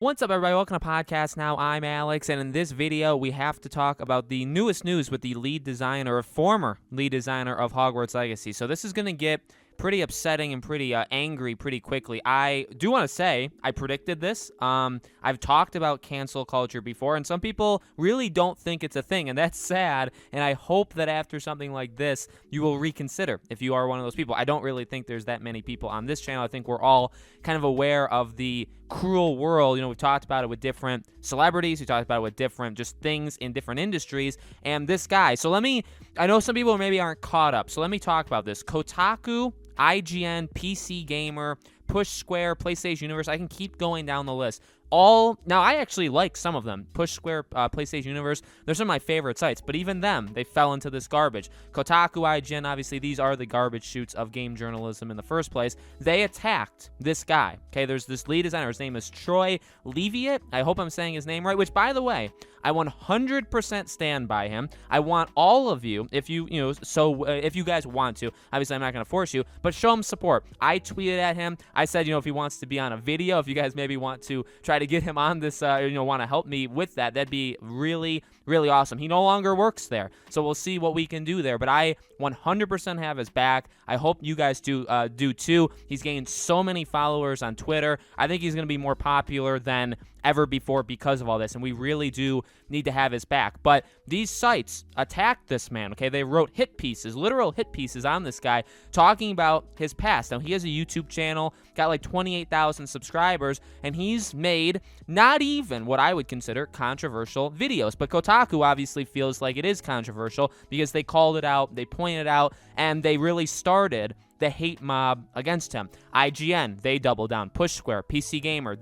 What's up, everybody? Welcome to Podcast Now. I'm Alex, and in this video, we have to talk about the newest news with the lead designer, or former lead designer of Hogwarts Legacy. So this is going to get pretty upsetting and pretty angry pretty quickly. I do want to say I predicted this. I've talked about cancel culture before, and some people really don't think it's a thing, and that's sad, and I hope that after something like this, you will reconsider if you are one of those people. I don't really think there's that many people on this channel. I think we're all kind of aware of the cruel world. You know, we've talked about it with different celebrities. We talked about it with different just things in different industries. And this guy, so I know some people maybe aren't caught up, so let me talk about this. Kotaku, IGN, PC Gamer, Push Square, PlayStation Universe. I can keep going down the list. Now I actually like some of them. Push Square, PlayStation Universe, they're some of my favorite sites, but even them, they fell into this garbage. Kotaku, IGN, obviously these are the garbage chutes of game journalism in the first place. They attacked this guy. Okay, there's this lead designer. His name is Troy Leavitt. I hope I'm saying his name right, which, by the way, I 100% stand by him. I want all of you, if you guys want to, obviously I'm not going to force you, but show him support. I tweeted at him. I said, if he wants to be on a video, if you guys maybe want to try to get him on this, want to help me with that, that'd be really, really awesome. He no longer works there, so we'll see what we can do there, but I 100% have his back. I hope you guys do too. He's gained so many followers on Twitter. I think he's going to be more popular than ever before because of all this, and we really do need to have his back. But these sites attacked this man, okay? They wrote hit pieces, literal hit pieces on this guy, talking about his past. Now, he has a YouTube channel, got like 28,000 subscribers, and he's made not even what I would consider controversial videos. But Kotaku obviously feels like it is controversial because they called it out, they pointed out, and they really started the hate mob against him. IGN, they doubled down. Push Square, PC Gamer,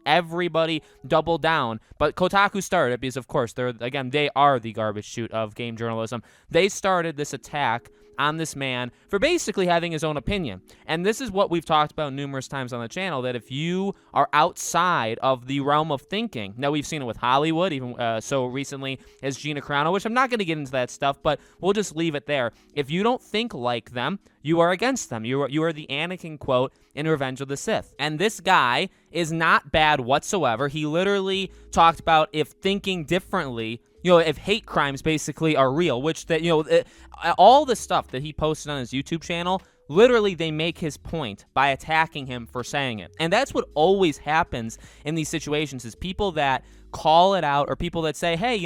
everybody doubled down. But Kotaku started it because, of course, they are the garbage chute of game journalism. They started this attack on this man for basically having his own opinion. And this is what we've talked about numerous times on the channel, that if you are outside of the realm of thinking, now we've seen it with Hollywood, even so recently as Gina Carano, which I'm not going to get into that stuff, but we'll just leave it there. If you don't think like them, you are against them. You are the Anakin quote in Revenge of the Sith. And this guy is not bad whatsoever. He literally talked about if thinking differently, if hate crimes basically are real, which all the stuff that he posted on his YouTube channel, literally they make his point by attacking him for saying it. And that's what always happens in these situations, is people that call it out, or people that say, hey,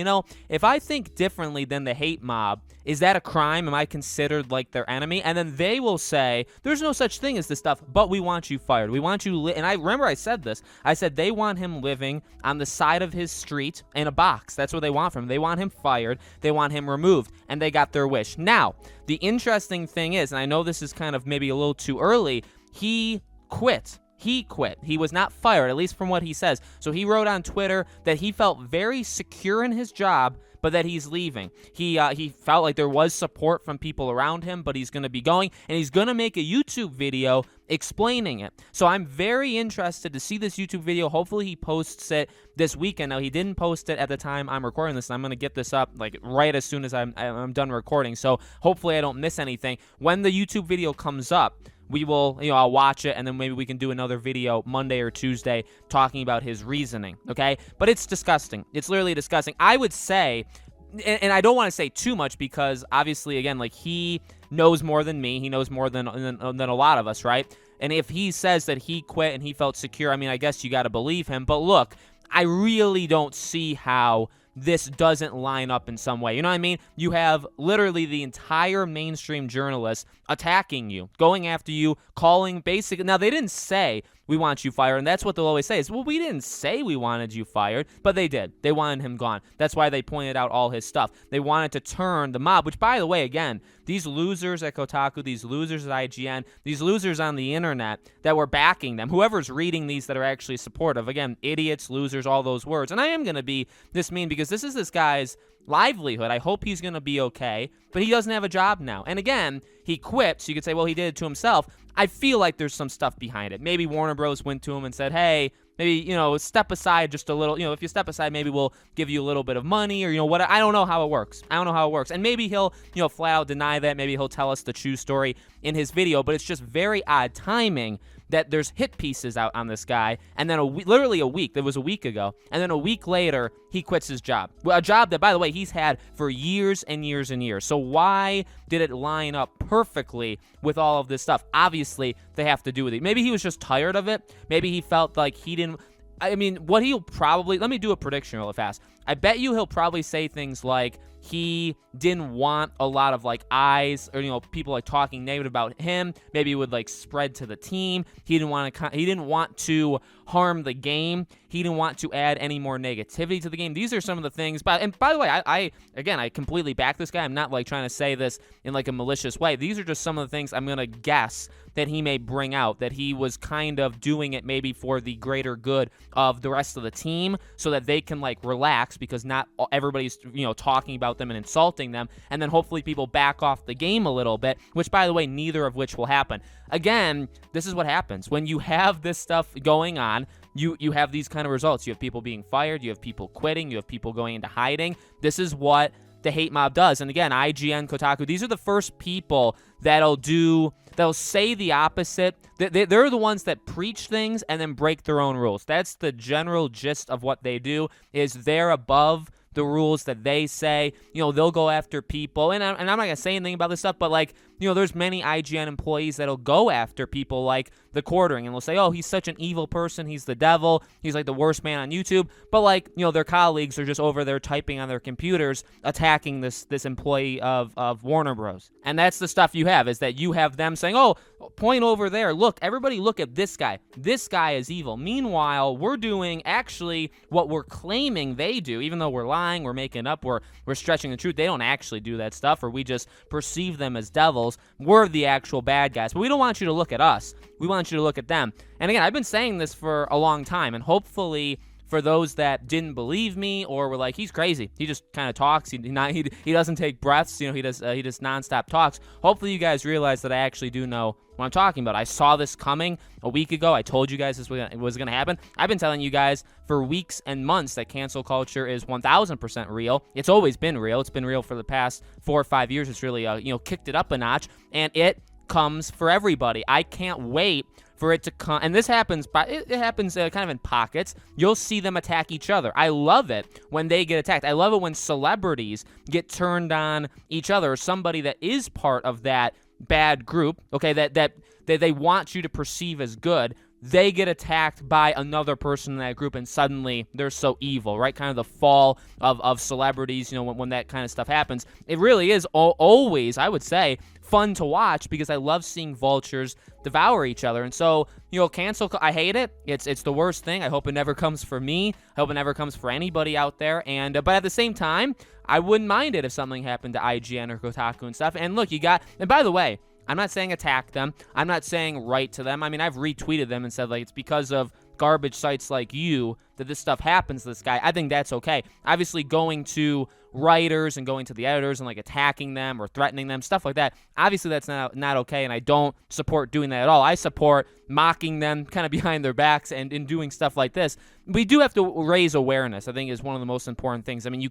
if I think differently than the hate mob, is that a crime? Am I considered like their enemy? And then they will say, there's no such thing as this stuff, but we want you fired. We want you, and I remember I said this. I said they want him living on the side of his street in a box. That's what they want from him. They want him fired. They want him removed, and they got their wish. Now, the interesting thing is, and I know this is kind of maybe a little too early, he quit. He quit. He was not fired, at least from what he says. So he wrote on Twitter that he felt very secure in his job, but that he's leaving. He felt like there was support from people around him, but he's going to be going, and he's going to make a YouTube video explaining it. So I'm very interested to see this YouTube video. Hopefully he posts it this weekend. Now, he didn't post it at the time I'm recording this, and I'm going to get this up like right as soon as I'm done recording. So hopefully I don't miss anything. When the YouTube video comes up, we will, I'll watch it, and then maybe we can do another video Monday or Tuesday talking about his reasoning, okay? But it's disgusting. It's literally disgusting. I would say, and I don't want to say too much because, obviously, again, like, he knows more than me. He knows more than a lot of us, right? And if he says that he quit and he felt secure, I mean, I guess you got to believe him. But look, I really don't see how this doesn't line up in some way. You know what I mean? You have literally the entire mainstream journalists attacking you, going after you, calling basically. Now, they didn't say, we want you fired, and that's what they'll always say is, well, we didn't say we wanted you fired, but they did. They wanted him gone. That's why they pointed out all his stuff. They wanted to turn the mob, which, by the way, again, these losers at Kotaku, these losers at IGN, these losers on the internet that were backing them, whoever's reading these that are actually supportive, again, idiots, losers, all those words. And I am going to be this mean because this is this guy's livelihood. I hope he's going to be okay, but he doesn't have a job now. And again, he quit, so you could say, well, he did it to himself. I feel like there's some stuff behind it. Maybe Warner Bros. Went to him and said, hey, maybe, step aside just a little. If you step aside, maybe we'll give you a little bit of money, or, what. I don't know how it works. And maybe he'll, flat out deny that. Maybe he'll tell us the true story in his video, but it's just very odd timing that there's hit pieces out on this guy, and then literally a week, that was a week ago, and then a week later, he quits his job. Well, a job that, by the way, he's had for years and years and years. So why did it line up perfectly with all of this stuff? Obviously, they have to do with it. Maybe he was just tired of it. Maybe he felt like he didn't... I mean, what he'll probably... Let me do a prediction real fast. I bet you he'll probably say things like he didn't want a lot of, like, eyes or, people, like, talking negative about him. Maybe it would, like, spread to the team. He didn't want to harm the game. He didn't want to add any more negativity to the game. These are some of the things. And by the way, I completely back this guy. I'm not, like, trying to say this in, like, a malicious way. These are just some of the things I'm going to guess that he may bring out, that he was kind of doing it maybe for the greater good of the rest of the team so that they can, like, relax because not everybody's, talking about them and insulting them, and then hopefully people back off the game a little bit, which, by the way, neither of which will happen. Again, this is what happens. When you have this stuff going on, you have these kind of results. You have people being fired, you have people quitting, you have people going into hiding. This is what the hate mob does. And again, IGN, Kotaku, these are the first people they'll say the opposite. They're the ones that preach things and then break their own rules. That's the general gist of what they do, is they're above the rules that they say. They'll go after people, and I'm not going to say anything about this stuff, but, like, there's many IGN employees that'll go after people like the Quartering, and they'll say, oh, he's such an evil person, he's the devil, he's like the worst man on YouTube, but, like, their colleagues are just over there typing on their computers, attacking this employee of Warner Bros. And that's the stuff you have, is that you have them saying, oh, point over there, look, everybody look at this guy is evil. Meanwhile, we're doing actually what we're claiming they do, even though we're lying, we're making up, we're stretching the truth. They don't actually do that stuff, or we just perceive them as devils. We're the actual bad guys. But we don't want you to look at us. We want you to look at them. And again, I've been saying this for a long time, and hopefully for those that didn't believe me or were like, he's crazy, he just kind of talks, he doesn't take breaths, he does nonstop talks. Hopefully you guys realize that I actually do know what I'm talking about. I saw this coming a week ago. I told you guys this was going to happen. I've been telling you guys for weeks and months that cancel culture is 1,000% real. It's always been real. It's been real for the past 4 or 5 years. It's really kicked it up a notch, and it comes for everybody. I can't wait for it to come, and this happens, but it happens kind of in pockets. You'll see them attack each other. I love it when they get attacked. I love it when celebrities get turned on each other, or somebody that is part of that bad group, okay, that they want you to perceive as good. They get attacked by another person in that group, and suddenly they're so evil, right? Kind of the fall of celebrities, when that kind of stuff happens. It really is always, I would say, fun to watch, because I love seeing vultures devour each other. And so, cancel, I hate it. It's the worst thing. I hope it never comes for me. I hope it never comes for anybody out there. And but at the same time, I wouldn't mind it if something happened to IGN or Kotaku and stuff. And look, and by the way, I'm not saying attack them. I'm not saying write to them. I mean, I've retweeted them and said, like, it's because of garbage sites like you that this stuff happens to this guy. I think that's okay. Obviously, going to writers and going to the editors and, like, attacking them or threatening them, stuff like that, obviously that's not okay, and I don't support doing that at all. I support mocking them kind of behind their backs and in doing stuff like this. We do have to raise awareness, I think, is one of the most important things. I mean,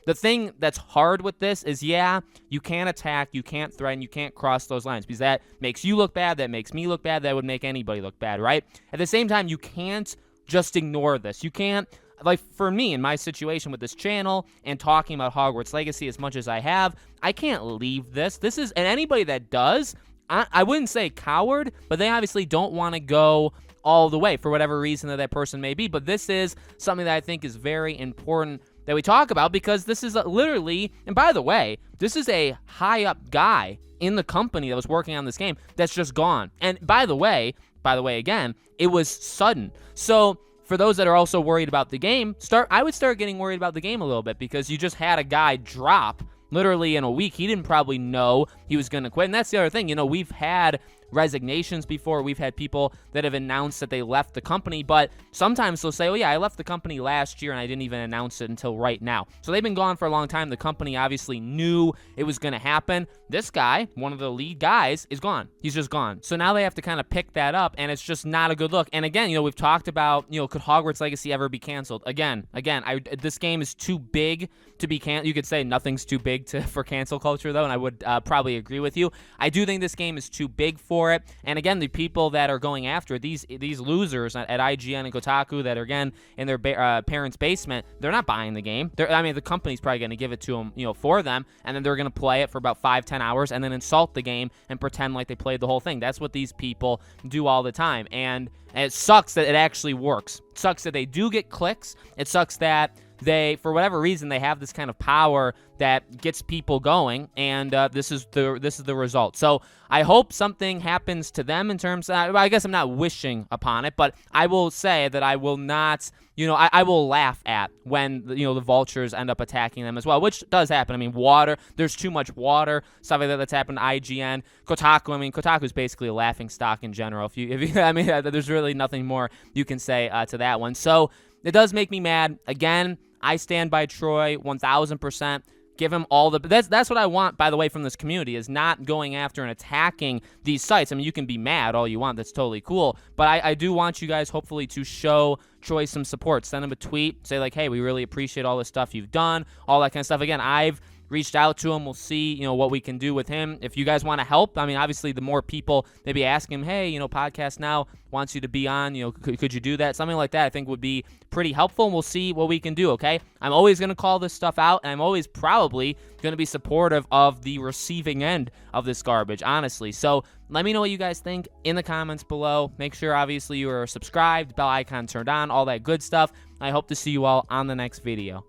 the thing that's hard with this is, you can't attack, you can't threaten, you can't cross those lines, because that makes you look bad, that makes me look bad, that would make anybody look bad, right? At the same time, you can't just ignore this. You can't, like, for me, in my situation with this channel and talking about Hogwarts Legacy as much as I have, I can't leave this. And anybody that does, I wouldn't say coward, but they obviously don't want to go all the way for whatever reason that person may be. But this is something that I think is very important that we talk about, because this is literally, and by the way, this is a high up guy in the company that was working on this game that's just gone. And by the way, again, it was sudden. So for those that are also worried about the game, I would start getting worried about the game a little bit, because you just had a guy drop literally in a week. He didn't probably know he was going to quit. And that's the other thing. We've had resignations before. We've had people that have announced that they left the company, but sometimes they'll say, oh yeah, I left the company last year and I didn't even announce it until right now. So they've been gone for a long time. The company obviously knew it was going to happen. This guy, one of the lead guys, is gone. He's just gone. So now they have to kind of pick that up, and it's just not a good look. And again, we've talked about, could Hogwarts Legacy ever be canceled? Again, this game is too big to be canceled. You could say nothing's too big for cancel culture, though, and I would probably agree with you. I do think this game is too big for for it. And again, the people that are going after it, these losers at IGN and Kotaku that are, again, in their parents' basement, they're not buying the game. I mean, the company's probably going to give it to them, for them, and then they're going to play it for about 5-10 hours and then insult the game and pretend like they played the whole thing. That's what these people do all the time. And it sucks that it actually works. It sucks that they do get clicks. It sucks that they, for whatever reason, they have this kind of power that gets people going, and this is the result. So I hope something happens to them in terms of, I guess I'm not wishing upon it, but I will say that I will not, I will laugh at when, the vultures end up attacking them as well, which does happen. I mean, water, there's too much water, stuff like that that's happened to IGN. Kotaku, I mean, Kotaku is basically a laughing stock in general. If you I mean, there's really nothing more you can say to that one. So it does make me mad. Again, I stand by Troy 1,000%. Give him all the... That's what I want, by the way, from this community, is not going after and attacking these sites. I mean, you can be mad all you want. That's totally cool. But I do want you guys, hopefully, to show Troy some support. Send him a tweet. Say, like, hey, we really appreciate all the stuff you've done, all that kind of stuff. Again, I've reached out to him. We'll see, what we can do with him. If you guys want to help, I mean, obviously, the more people maybe ask him, hey, Podcast Now wants you to be on, could you do that? Something like that I think would be pretty helpful, and we'll see what we can do, okay? I'm always going to call this stuff out, and I'm always probably going to be supportive of the receiving end of this garbage, honestly. So let me know what you guys think in the comments below. Make sure, obviously, you are subscribed, bell icon turned on, all that good stuff. I hope to see you all on the next video.